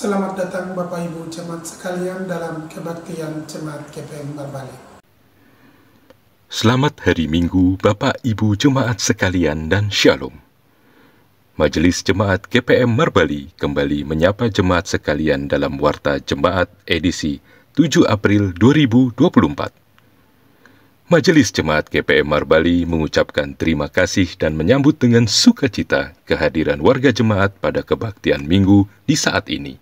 Selamat datang Bapak Ibu Jemaat sekalian dalam kebaktian Jemaat GPM Marbali. Selamat hari Minggu Bapak Ibu Jemaat sekalian dan Shalom. Majelis Jemaat GPM Marbali kembali menyapa jemaat sekalian dalam Warta Jemaat edisi 7 April 2024. Majelis Jemaat GPM Marbali mengucapkan terima kasih dan menyambut dengan sukacita kehadiran warga jemaat pada kebaktian Minggu di saat ini.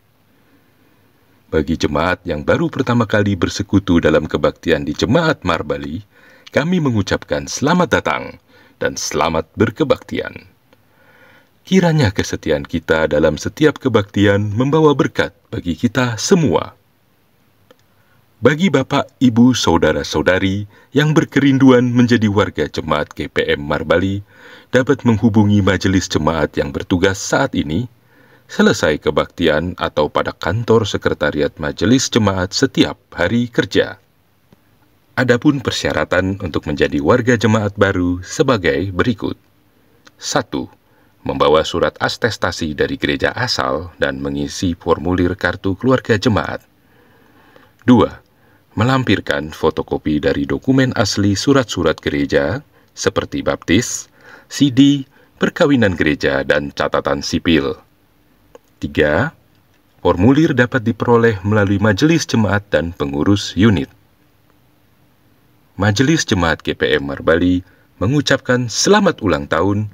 Bagi jemaat yang baru pertama kali bersekutu dalam kebaktian di Jemaat Marbali, kami mengucapkan selamat datang dan selamat berkebaktian. Kiranya kesetiaan kita dalam setiap kebaktian membawa berkat bagi kita semua. Bagi Bapak, Ibu, Saudara-saudari yang berkerinduan menjadi warga Jemaat GPM Marbali, dapat menghubungi majelis jemaat yang bertugas saat ini, selesai kebaktian atau pada kantor sekretariat majelis jemaat setiap hari kerja. Adapun persyaratan untuk menjadi warga jemaat baru sebagai berikut. 1. Membawa surat atestasi dari gereja asal dan mengisi formulir kartu keluarga jemaat. 2. Melampirkan fotokopi dari dokumen asli surat-surat gereja seperti baptis, CD, perkawinan gereja, dan catatan sipil. 3. Formulir dapat diperoleh melalui majelis jemaat dan pengurus unit. Majelis Jemaat GPM Marbali mengucapkan selamat ulang tahun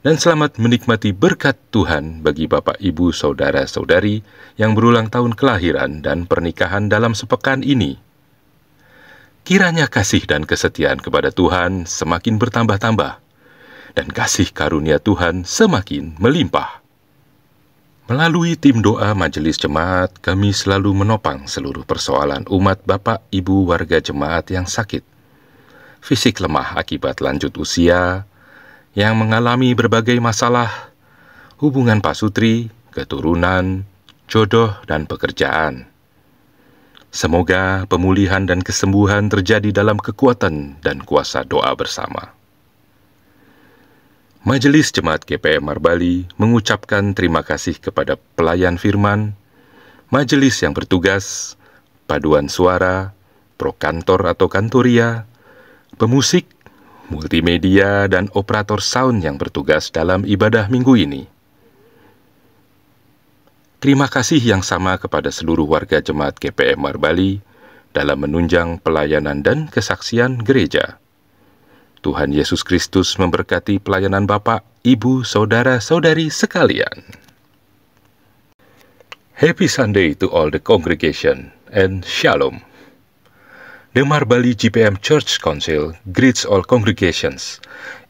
dan selamat menikmati berkat Tuhan bagi Bapak, Ibu, Saudara-saudari yang berulang tahun kelahiran dan pernikahan dalam sepekan ini. Kiranya kasih dan kesetiaan kepada Tuhan semakin bertambah-tambah dan kasih karunia Tuhan semakin melimpah. Melalui tim doa majelis jemaat, kami selalu menopang seluruh persoalan umat Bapak Ibu warga jemaat yang sakit, fisik lemah akibat lanjut usia, yang mengalami berbagai masalah, hubungan pasutri, keturunan, jodoh, dan pekerjaan. Semoga pemulihan dan kesembuhan terjadi dalam kekuatan dan kuasa doa bersama. Majelis Jemaat GPM Marbali mengucapkan terima kasih kepada pelayan firman, majelis yang bertugas, paduan suara, prokantor atau kantoria, pemusik, multimedia, dan operator sound yang bertugas dalam ibadah minggu ini. Terima kasih yang sama kepada seluruh warga Jemaat GPM Marbali dalam menunjang pelayanan dan kesaksian gereja. Tuhan Yesus Kristus memberkati pelayanan Bapak, Ibu, Saudara-saudari sekalian. Happy Sunday to all the congregation and Shalom. The Marbali GPM Church Council greets all congregations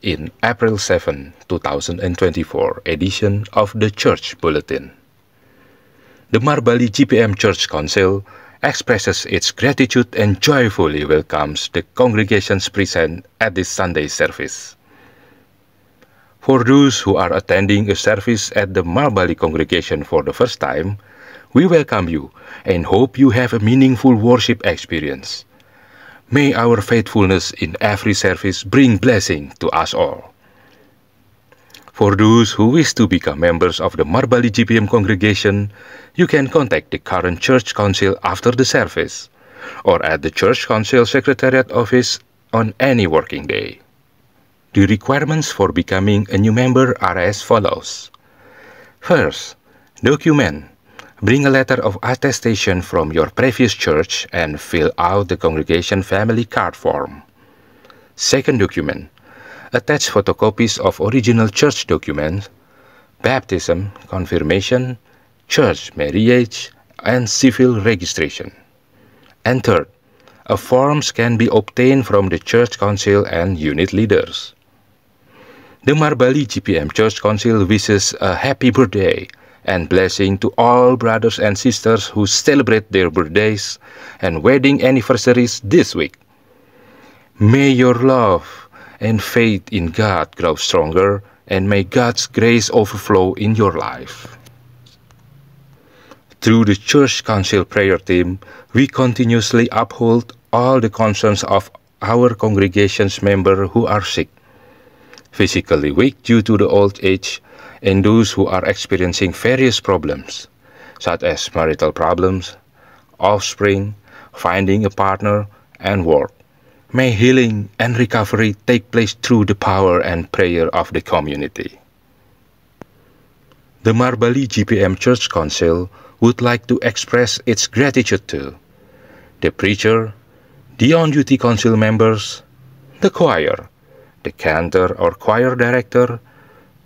in April 7, 2024 edition of the Church Bulletin. The Marbali GPM Church Council expresses its gratitude and joyfully welcomes the congregations present at this Sunday service. For those who are attending a service at the Marbali congregation for the first time, we welcome you and hope you have a meaningful worship experience. May our faithfulness in every service bring blessing to us all. For those who wish to become members of the Marbali GPM congregation, you can contact the current Church Council after the service, or at the Church Council Secretariat Office on any working day. The requirements for becoming a new member are as follows. First, document. Bring a letter of attestation from your previous church and fill out the congregation family card form. Second document. Attach photocopies of original church documents, baptism, confirmation, church marriage, and civil registration. And third, a forms can be obtained from the church council and unit leaders. The Marbali GPM Church Council wishes a happy birthday and blessing to all brothers and sisters who celebrate their birthdays and wedding anniversaries this week. May your love and faith in God grow stronger, and may God's grace overflow in your life. Through the Church Council prayer team, we continuously uphold all the concerns of our congregation's members who are sick, physically weak due to the old age, and those who are experiencing various problems, such as marital problems, offspring, finding a partner, and work. May healing and recovery take place through the power and prayer of the community. The Marbali GPM Church Council would like to express its gratitude to the preacher, the on-duty council members, the choir, the cantor or choir director,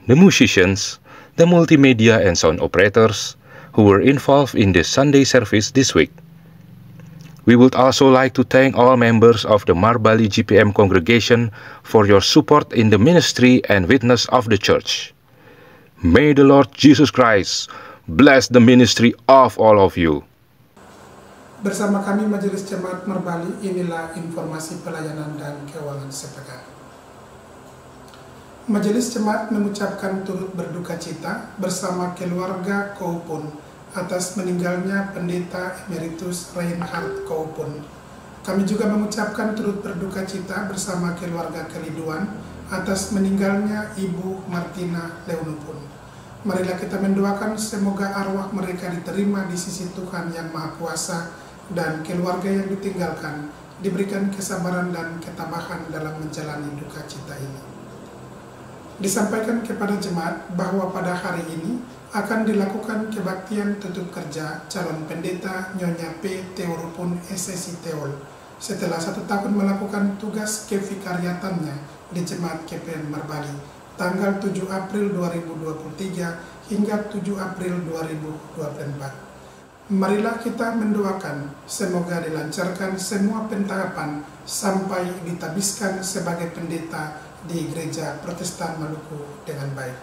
the musicians, the multimedia and sound operators who were involved in the Sunday service this week. We would also like to thank all members of the Marbali GPM congregation for your support in the ministry and witness of the church. May the Lord Jesus Christ bless the ministry of all of you. Bersama kami Majelis Jemaat Marbali, inilah informasi pelayanan dan keuangan sepekan. Majelis Jemaat mengucapkan turut berduka cita bersama keluarga Koupun atas meninggalnya Pendeta Emeritus Reinhard Koupun. Kami juga mengucapkan turut berduka cita bersama keluarga Keliduan atas meninggalnya Ibu Martina Leunupun. Marilah kita mendoakan semoga arwah mereka diterima di sisi Tuhan Yang Maha Kuasa dan keluarga yang ditinggalkan diberikan kesabaran dan ketabahan dalam menjalani duka cita ini. Disampaikan kepada jemaat bahwa pada hari ini akan dilakukan kebaktian tutup kerja calon pendeta Nyonya P. Teorupun SSI Teol setelah 1 tahun melakukan tugas kevikariatannya di Jemaat GPM Marbali tanggal 7 April 2023 hingga 7 April 2024. Marilah kita mendoakan semoga dilancarkan semua pentahapan sampai ditabiskan sebagai pendeta di Gereja Protestan Maluku dengan baik.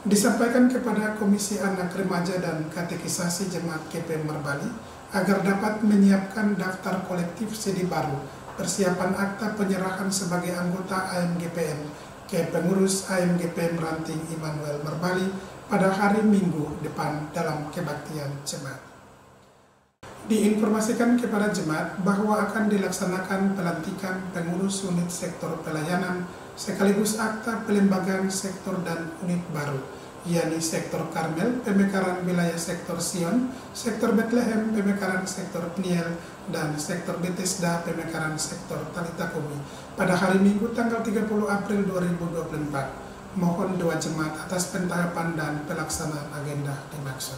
Disampaikan kepada Komisi Anak Remaja dan Katekisasi Jemaat GPM Marbali agar dapat menyiapkan daftar kolektif CD baru persiapan akta penyerahan sebagai anggota AMGPM ke pengurus AMGPM Ranting Immanuel Marbali pada hari Minggu depan dalam kebaktian jemaat. Diinformasikan kepada jemaat bahwa akan dilaksanakan pelantikan pengurus unit sektor pelayanan sekaligus akta pelembagaan sektor dan unit baru, yakni sektor Karmel, Pemekaran Wilayah Sektor Sion, sektor Bethlehem, Pemekaran Sektor Peniel, dan sektor Bethesda, Pemekaran Sektor Talitakumi pada hari Minggu tanggal 30 April 2024. Mohon doa jemaat atas pentahapan dan pelaksanaan agenda dimaksud.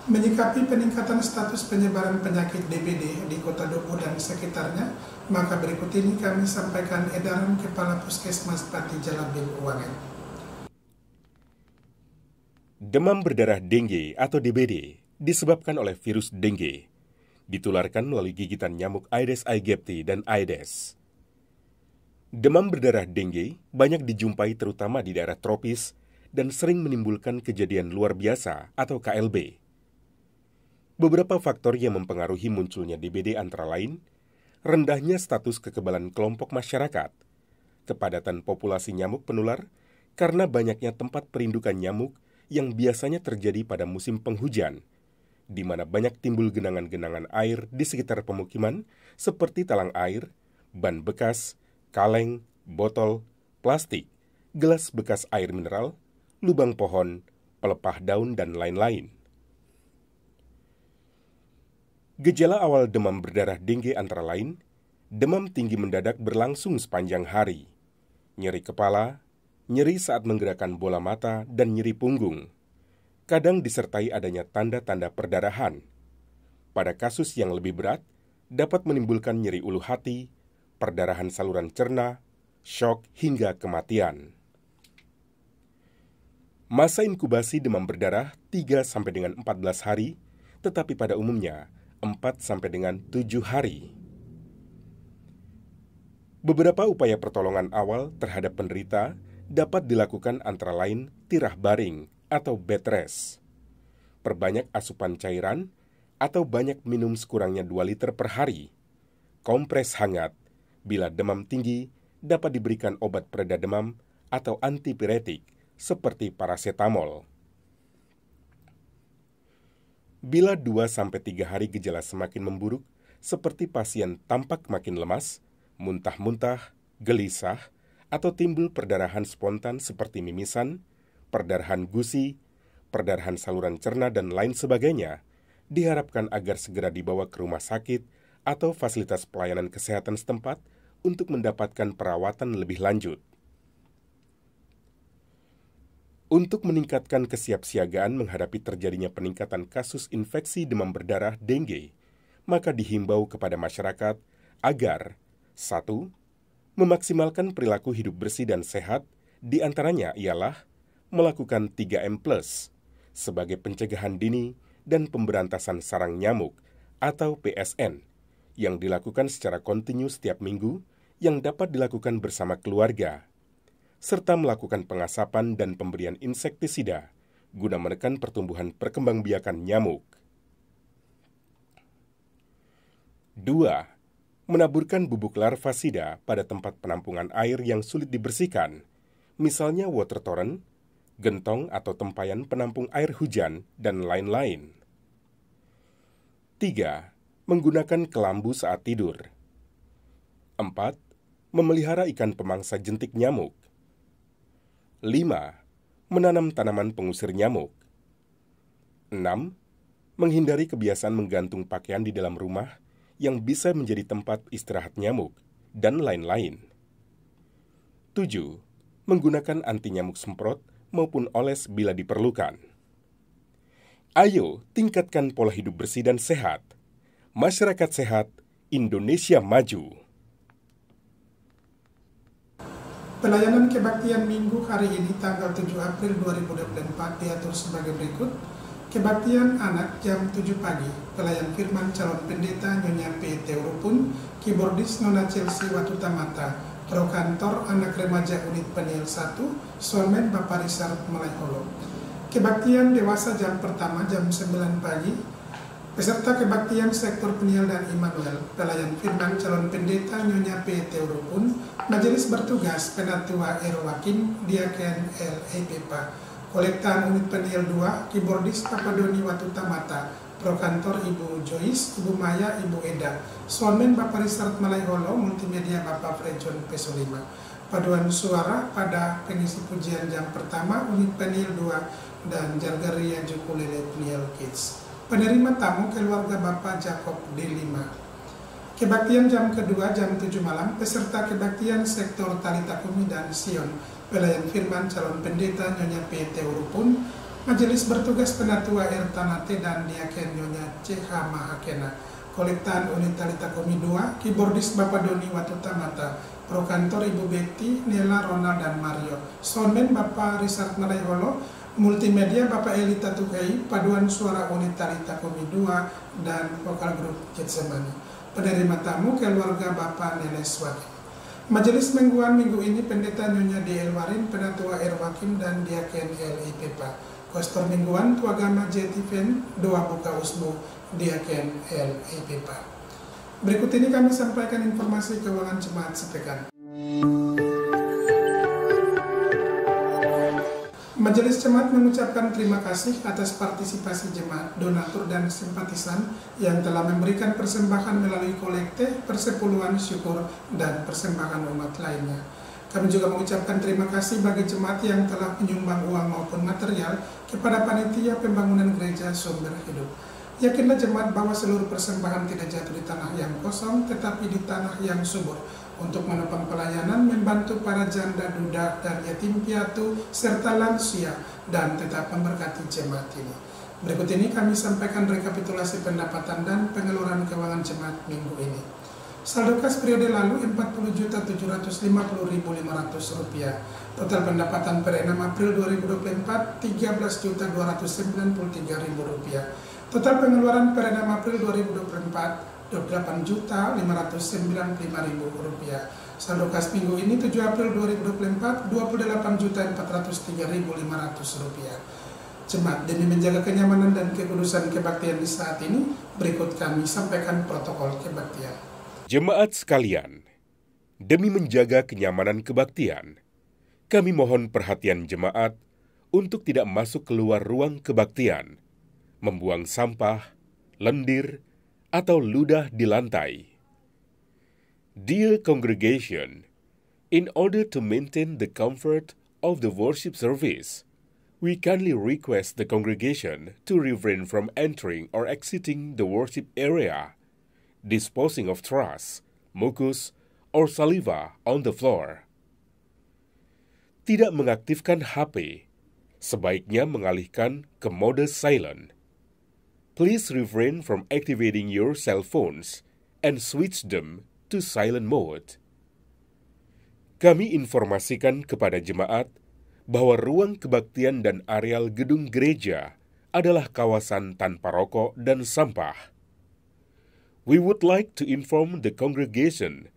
Menyikapi peningkatan status penyebaran penyakit DBD di Kota Dobo dan sekitarnya, maka berikut ini kami sampaikan edaran Kepala Puskesmas Pati Jalabil Uwangen. Demam berdarah dengue atau DBD disebabkan oleh virus dengue, ditularkan melalui gigitan nyamuk Aedes aegypti dan Aedes. Demam berdarah dengue banyak dijumpai terutama di daerah tropis dan sering menimbulkan kejadian luar biasa atau KLB. Beberapa faktor yang mempengaruhi munculnya DBD antara lain, rendahnya status kekebalan kelompok masyarakat, kepadatan populasi nyamuk penular karena banyaknya tempat perindukan nyamuk yang biasanya terjadi pada musim penghujan, di mana banyak timbul genangan-genangan air di sekitar pemukiman seperti talang air, ban bekas, kaleng, botol, plastik, gelas bekas air mineral, lubang pohon, pelepah daun, dan lain-lain. Gejala awal demam berdarah dengue antara lain, demam tinggi mendadak berlangsung sepanjang hari, nyeri kepala, nyeri saat menggerakkan bola mata, dan nyeri punggung. Kadang disertai adanya tanda-tanda perdarahan. Pada kasus yang lebih berat, dapat menimbulkan nyeri ulu hati, perdarahan saluran cerna, syok, hingga kematian. Masa inkubasi demam berdarah 3-14 hari, tetapi pada umumnya 4-7 hari. Beberapa upaya pertolongan awal terhadap penderita dapat dilakukan antara lain tirah baring atau bed rest, perbanyak asupan cairan atau banyak minum sekurangnya 2 liter per hari, kompres hangat, bila demam tinggi dapat diberikan obat pereda demam atau antipiretik seperti parasetamol. Bila 2-3 hari gejala semakin memburuk, seperti pasien tampak makin lemas, muntah-muntah, gelisah, atau timbul perdarahan spontan seperti mimisan, perdarahan gusi, perdarahan saluran cerna, dan lain sebagainya, diharapkan agar segera dibawa ke rumah sakit atau fasilitas pelayanan kesehatan setempat untuk mendapatkan perawatan lebih lanjut. Untuk meningkatkan kesiapsiagaan menghadapi terjadinya peningkatan kasus infeksi demam berdarah dengue, maka dihimbau kepada masyarakat agar 1. Memaksimalkan perilaku hidup bersih dan sehat, di antaranya ialah melakukan 3M+, sebagai pencegahan dini dan pemberantasan sarang nyamuk atau PSN, yang dilakukan secara kontinu setiap minggu yang dapat dilakukan bersama keluarga, serta melakukan pengasapan dan pemberian insektisida guna menekan pertumbuhan perkembangbiakan nyamuk. 2. Menaburkan bubuk larvasida pada tempat penampungan air yang sulit dibersihkan, misalnya water torrent, gentong atau tempayan penampung air hujan, dan lain-lain. 3. Menggunakan kelambu saat tidur. 4. Memelihara ikan pemangsa jentik nyamuk. 5. Menanam tanaman pengusir nyamuk. 6. Menghindari kebiasaan menggantung pakaian di dalam rumah yang bisa menjadi tempat istirahat nyamuk, dan lain-lain. 7. Menggunakan anti nyamuk semprot maupun oles bila diperlukan. Ayo tingkatkan pola hidup bersih dan sehat. Masyarakat sehat, Indonesia maju. Pelayanan kebaktian Minggu hari ini tanggal 7 April 2024 diatur sebagai berikut. Kebaktian anak jam 7 pagi, pelayan firman calon pendeta Nyonya P. Teurupun, keyboardis Nona Chelsea Watutamata, pro kantor anak remaja unit penil 1, Solmen Bapak Richard Malaiholo. Kebaktian dewasa jam pertama jam 9 pagi, peserta kebaktian sektor penil dan Immanuel, pelayan firman calon pendeta Nyonya P. Teurupun, majelis bertugas Penatua Erwakin, Diaken L. Epepa, kolektan unit penil 2, keyboardis Papa Doni Watutamata, pro kantor Ibu Joyce, Ibu Maya, Ibu Eda, Solmen Bapak Richard Malaiholo, multimedia Bapak Frejon P5. Paduan suara pada pengisi pujian jam pertama unit penil 2 dan Jargaria Jukulele Penil Kids. Penerima tamu keluarga Bapak Jacob D5. Kebaktian jam kedua jam 7 malam, peserta kebaktian sektor Talita Kumi dan Sion, pelayan firman calon pendeta Nyonya P. Teurupun, majelis bertugas Penatua R. Tanate dan Diaken Nyonya C.H. Mahakena, kolektan unit Talita Kumi 2, keyboardis Bapak Doni Watutamata, pro kantor Ibu Betty, Nela, Ronald, dan Mario, soundman Bapak Richard Malaiholo, multimedia Bapak Elita Tukai, paduan suara unit Talita Kumi 2, dan vokal grup Getsemani. Penerima tamu keluarga Bapak Neles Wakim. Majelis mingguan minggu ini pendeta Nyonya D. Elwarin, Penatua Erwakim, dan Diaken L. Ipepa. Kostor mingguan Tuagama Jetiven, Doa Buka Usbu, Diaken L. Ipepa. Berikut ini kami sampaikan informasi keuangan jemaat sepekan. Majelis Jemaat mengucapkan terima kasih atas partisipasi jemaat, donatur, dan simpatisan yang telah memberikan persembahan melalui kolekte, persepuluhan syukur, dan persembahan umat lainnya. Kami juga mengucapkan terima kasih bagi jemaat yang telah menyumbang uang maupun material kepada panitia pembangunan gereja Sumber Hidup. Yakinlah jemaat bahwa seluruh persembahan tidak jatuh di tanah yang kosong, tetapi di tanah yang subur, untuk menopang pelayanan, membantu para janda, duda, dan yatim piatu, serta lansia, dan tetap memberkati jemaat ini. Berikut ini kami sampaikan rekapitulasi pendapatan dan pengeluaran keuangan jemaat minggu ini. Saldo kas periode lalu Rp40.070.500. Total pendapatan per 6 April 2024 Rp13.293.000. Total pengeluaran per 6 April 2024 Rp8.595.000. Saldo kas minggu ini 7 April 2024 Rp28.403.500. Jemaat, demi menjaga kenyamanan dan kekudusan kebaktian di saat ini, berikut kami sampaikan protokol kebaktian. Jemaat sekalian, demi menjaga kenyamanan kebaktian, kami mohon perhatian jemaat untuk tidak masuk keluar ruang kebaktian, membuang sampah, lendir, atau ludah di lantai. Dear congregation, in order to maintain the comfort of the worship service, we kindly request the congregation to refrain from entering or exiting the worship area, disposing of trash, mucus, or saliva on the floor. Tidak mengaktifkan HP, sebaiknya mengalihkan ke mode silent. Please refrain from activating your cell phones and switch them to silent mode. Kami informasikan kepada jemaat bahwa ruang kebaktian dan areal gedung gereja adalah kawasan tanpa rokok dan sampah. We would like to inform the congregation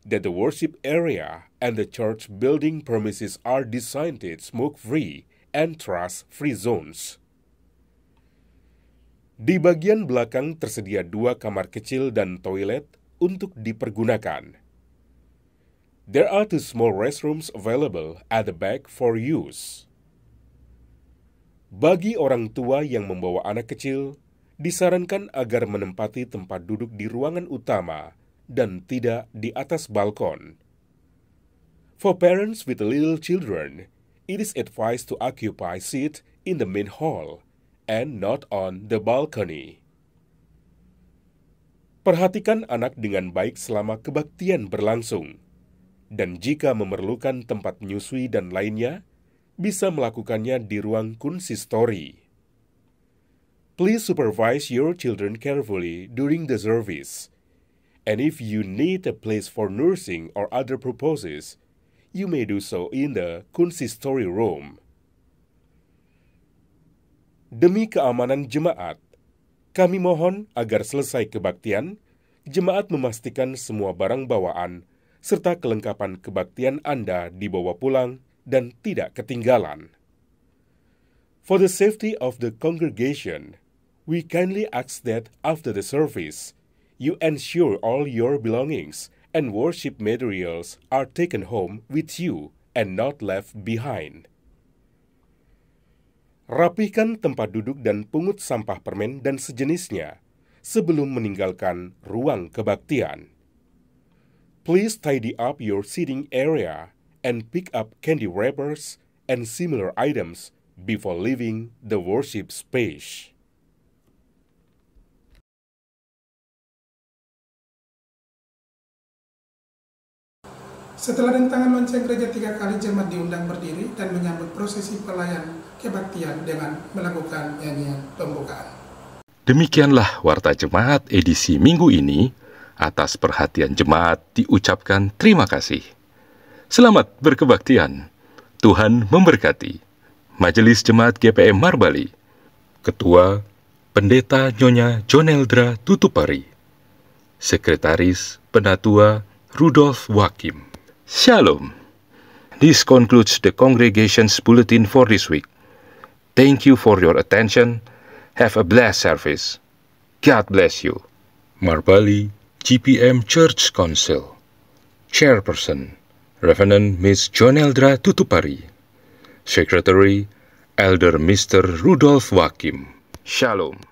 that the worship area and the church building premises are designated smoke-free and trash-free zones. Di bagian belakang tersedia 2 kamar kecil dan toilet untuk dipergunakan. There are 2 small restrooms available at the back for use. Bagi orang tua yang membawa anak kecil, disarankan agar menempati tempat duduk di ruangan utama dan tidak di atas balkon. For parents with little children, it is advised to occupy seat in the main hall and not on the balcony. Perhatikan anak dengan baik selama kebaktian berlangsung, dan jika memerlukan tempat menyusui dan lainnya, bisa melakukannya di ruang konsistori. Please supervise your children carefully during the service, and if you need a place for nursing or other purposes, you may do so in the consistory room. Demi keamanan jemaat, kami mohon agar selesai kebaktian, jemaat memastikan semua barang bawaan serta kelengkapan kebaktian Anda dibawa pulang dan tidak ketinggalan. For the safety of the congregation, we kindly ask that after the service, you ensure all your belongings and worship materials are taken home with you and not left behind. Rapihkan tempat duduk dan pungut sampah permen dan sejenisnya sebelum meninggalkan ruang kebaktian. Please tidy up your seating area and pick up candy wrappers and similar items before leaving the worship space. Setelah dentangan lonceng gereja 3 kali, jemaat diundang berdiri dan menyambut prosesi pelayan kebaktian dengan melakukan nyanyian pembukaan. Demikianlah Warta Jemaat edisi minggu ini. Atas perhatian jemaat diucapkan terima kasih. Selamat berkebaktian. Tuhan memberkati. Majelis Jemaat GPM Marbali, Ketua Pendeta Nyonya Joneldra Tutupari, Sekretaris Penatua Rudolf Wakim. Shalom. This concludes the congregation's bulletin for this week. Thank you for your attention. Have a blessed service. God bless you. Marbali GPM Church Council, Chairperson, Reverend Miss Joneldra Tutupari, Secretary, Elder Mr. Rudolf Wakim. Shalom.